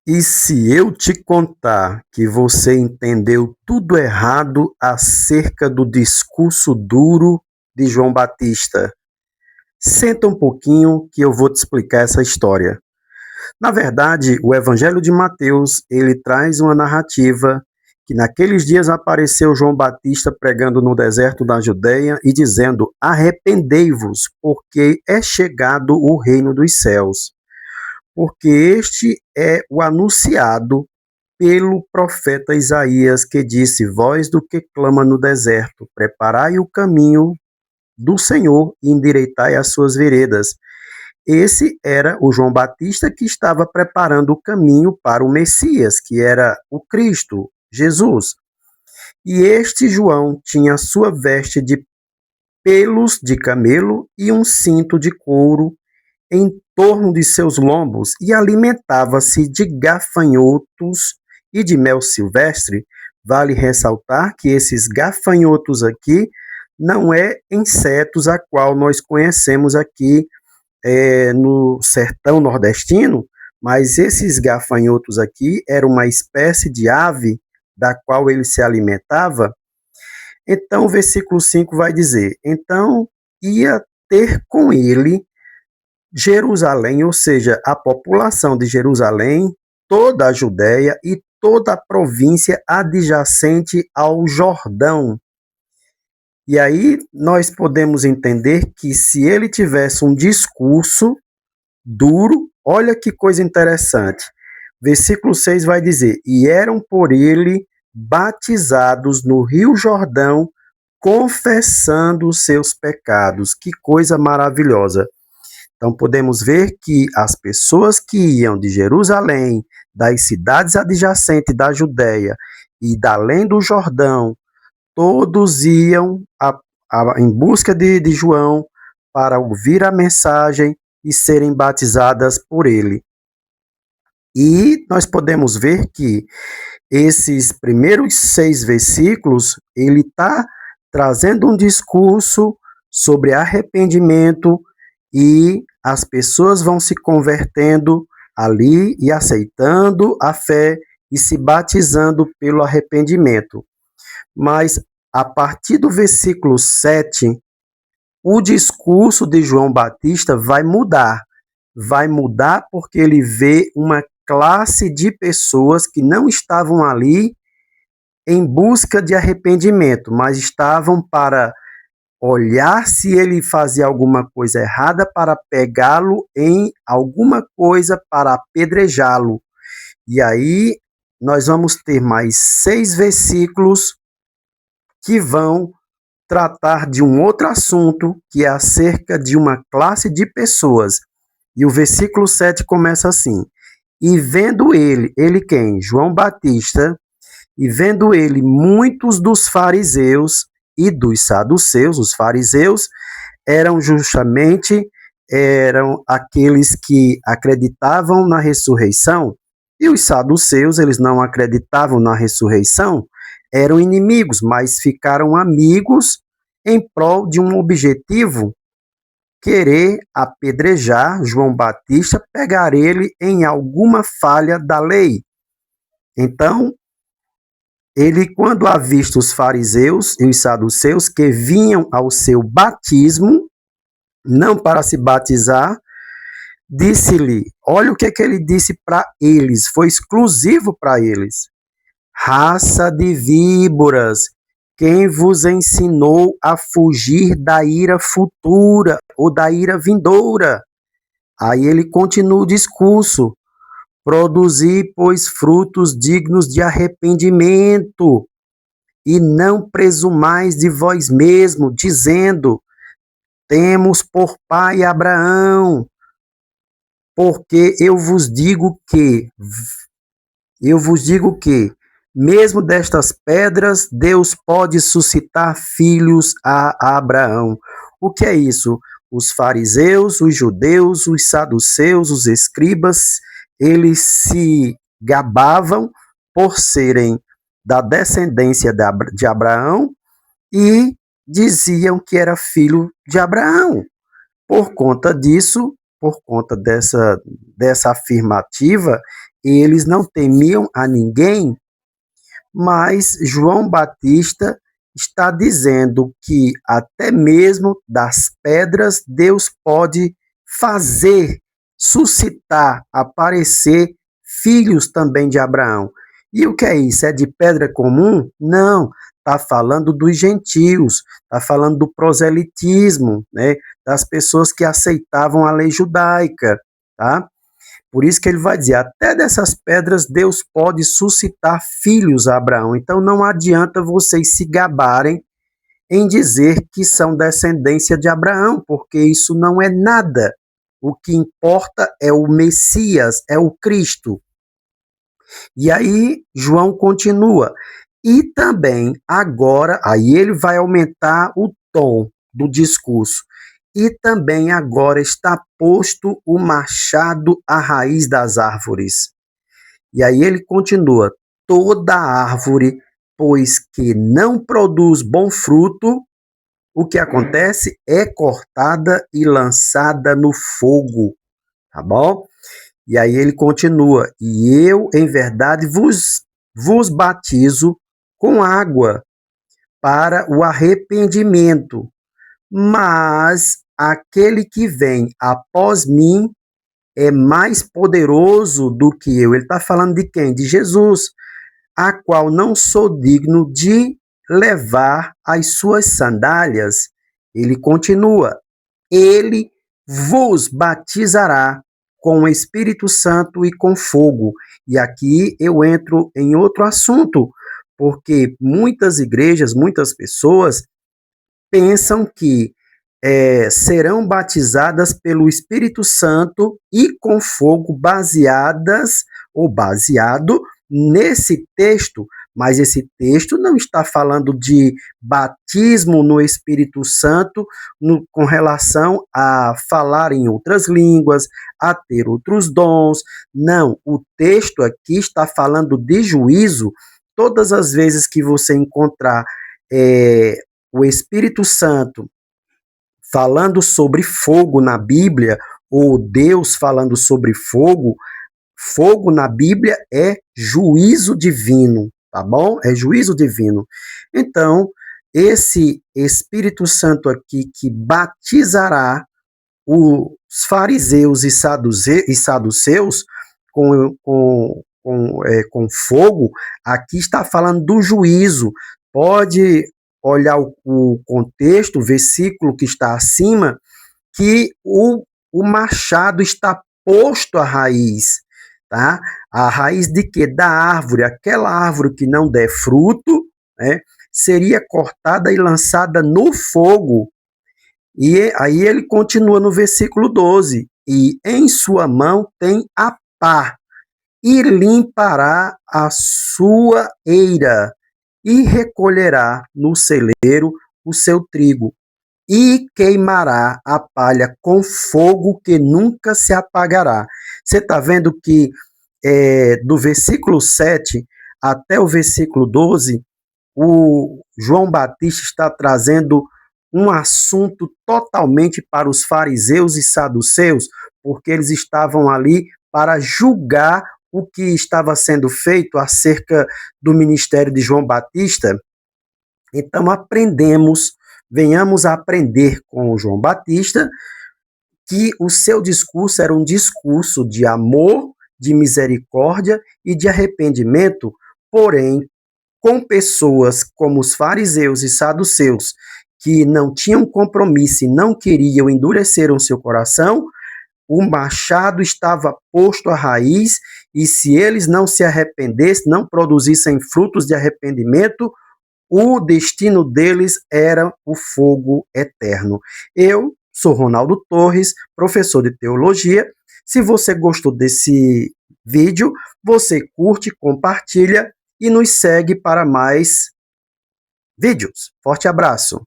E se eu te contar que você entendeu tudo errado acerca do discurso duro de João Batista? Senta um pouquinho que eu vou te explicar essa história. Na verdade, o Evangelho de Mateus, ele traz uma narrativa que naqueles dias apareceu João Batista pregando no deserto da Judeia e dizendo: arrependei-vos, porque é chegado o reino dos céus. Porque este é o anunciado pelo profeta Isaías, que disse: voz do que clama no deserto, preparai o caminho do Senhor e endireitai as suas veredas. Esse era o João Batista que estava preparando o caminho para o Messias, que era o Cristo, Jesus. E este João tinha sua veste de pelos de camelo e um cinto de couro em torno de seus lombos e alimentava-se de gafanhotos e de mel silvestre. Vale ressaltar que esses gafanhotos aqui não é insetos a qual nós conhecemos aqui no sertão nordestino, mas esses gafanhotos aqui eram uma espécie de ave da qual ele se alimentava. Então, o versículo 5 vai dizer: então ia ter com ele Jerusalém, ou seja, a população de Jerusalém, toda a Judéia e toda a província adjacente ao Jordão. E aí nós podemos entender que se ele tivesse um discurso duro, olha que coisa interessante. Versículo 6 vai dizer: e eram por ele batizados no Rio Jordão, confessando os seus pecados. Que coisa maravilhosa. Então podemos ver que as pessoas que iam de Jerusalém, das cidades adjacentes da Judéia e da além do Jordão, todos iam em busca de João para ouvir a mensagem e serem batizadas por ele. E nós podemos ver que esses primeiros 6 versículos, ele está trazendo um discurso sobre arrependimento e as pessoas vão se convertendo ali e aceitando a fé e se batizando pelo arrependimento. Mas a partir do versículo 7, o discurso de João Batista vai mudar. Vai mudar porque ele vê uma classe de pessoas que não estavam ali em busca de arrependimento, mas estavam para olhar se ele fazia alguma coisa errada para pegá-lo em alguma coisa para apedrejá-lo. E aí nós vamos ter mais 6 versículos que vão tratar de um outro assunto, que é acerca de uma classe de pessoas. E o versículo 7 começa assim: e vendo ele quem? João Batista, e vendo ele muitos dos fariseus e dos saduceus. Os fariseus eram justamente aqueles que acreditavam na ressurreição, e os saduceus, eles não acreditavam na ressurreição, eram inimigos, mas ficaram amigos em prol de um objetivo: querer apedrejar João Batista, pegar ele em alguma falha da lei. Então, ele, quando avista os fariseus e os saduceus que vinham ao seu batismo, não para se batizar, disse-lhe, olha o que ele disse para eles, foi exclusivo para eles: raça de víboras, quem vos ensinou a fugir da ira futura ou da ira vindoura? Aí ele continua o discurso: produzi, pois, frutos dignos de arrependimento, e não presumais de vós mesmo, dizendo, temos por pai Abraão, porque eu vos digo que, mesmo destas pedras, Deus pode suscitar filhos a Abraão. O que é isso? Os fariseus, os judeus, os saduceus, os escribas, eles se gabavam por serem da descendência de Abraão e diziam que era filho de Abraão. Por conta disso, por conta dessa afirmativa, eles não temiam a ninguém, mas João Batista está dizendo que até mesmo das pedras Deus pode fazer, suscitar, aparecer filhos também de Abraão. E o que é isso? É de pedra comum? Não, está falando dos gentios, está falando do proselitismo, né? Das pessoas que aceitavam a lei judaica, tá? Por isso que ele vai dizer, até dessas pedras Deus pode suscitar filhos a Abraão. Então não adianta vocês se gabarem em dizer que são descendência de Abraão, porque isso não é nada. O que importa é o Messias, é o Cristo. E aí João continua. E também agora, aí ele vai aumentar o tom do discurso. E também agora está posto o machado à raiz das árvores. E aí ele continua: toda árvore, pois que não produz bom fruto, o que acontece é cortada e lançada no fogo, tá bom? E aí ele continua: e eu, em verdade, vos batizo com água para o arrependimento, mas aquele que vem após mim é mais poderoso do que eu. Ele está falando de quem? De Jesus, a qual não sou digno de levar as suas sandálias. Ele continua: ele vos batizará com o Espírito Santo e com fogo. E aqui eu entro em outro assunto, porque muitas igrejas, muitas pessoas pensam que serão batizadas pelo Espírito Santo e com fogo, baseadas ou baseado nesse texto, mas esse texto não está falando de batismo no Espírito Santo com relação a falar em outras línguas, a ter outros dons. Não, o texto aqui está falando de juízo. Todas as vezes que você encontrar o Espírito Santo falando sobre fogo na Bíblia, ou Deus falando sobre fogo, fogo na Bíblia é juízo divino, tá bom? É juízo divino. Então, esse Espírito Santo aqui que batizará os fariseus e saduceus com fogo, aqui está falando do juízo. Pode olhar o contexto, o versículo que está acima, que o machado está posto à raiz, tá? A raiz de quê? Da árvore. Aquela árvore que não der fruto, né, seria cortada e lançada no fogo. E aí ele continua no versículo 12: e em sua mão tem a pá, e limpará a sua eira, e recolherá no celeiro o seu trigo, e queimará a palha com fogo que nunca se apagará. Você está vendo que do versículo 7 até o versículo 12, o João Batista está trazendo um assunto totalmente para os fariseus e saduceus, porque eles estavam ali para julgar o que estava sendo feito acerca do ministério de João Batista. Então venhamos a aprender com o João Batista que o seu discurso era um discurso de amor, de misericórdia e de arrependimento, porém, com pessoas como os fariseus e saduceus, que não tinham compromisso e não queriam, endureceram seu coração, o machado estava posto à raiz, e se eles não se arrependessem, não produzissem frutos de arrependimento, o destino deles era o fogo eterno. Eu sou Ronaldo Torres, professor de teologia. Se você gostou desse vídeo, você curte, compartilha e nos segue para mais vídeos. Forte abraço!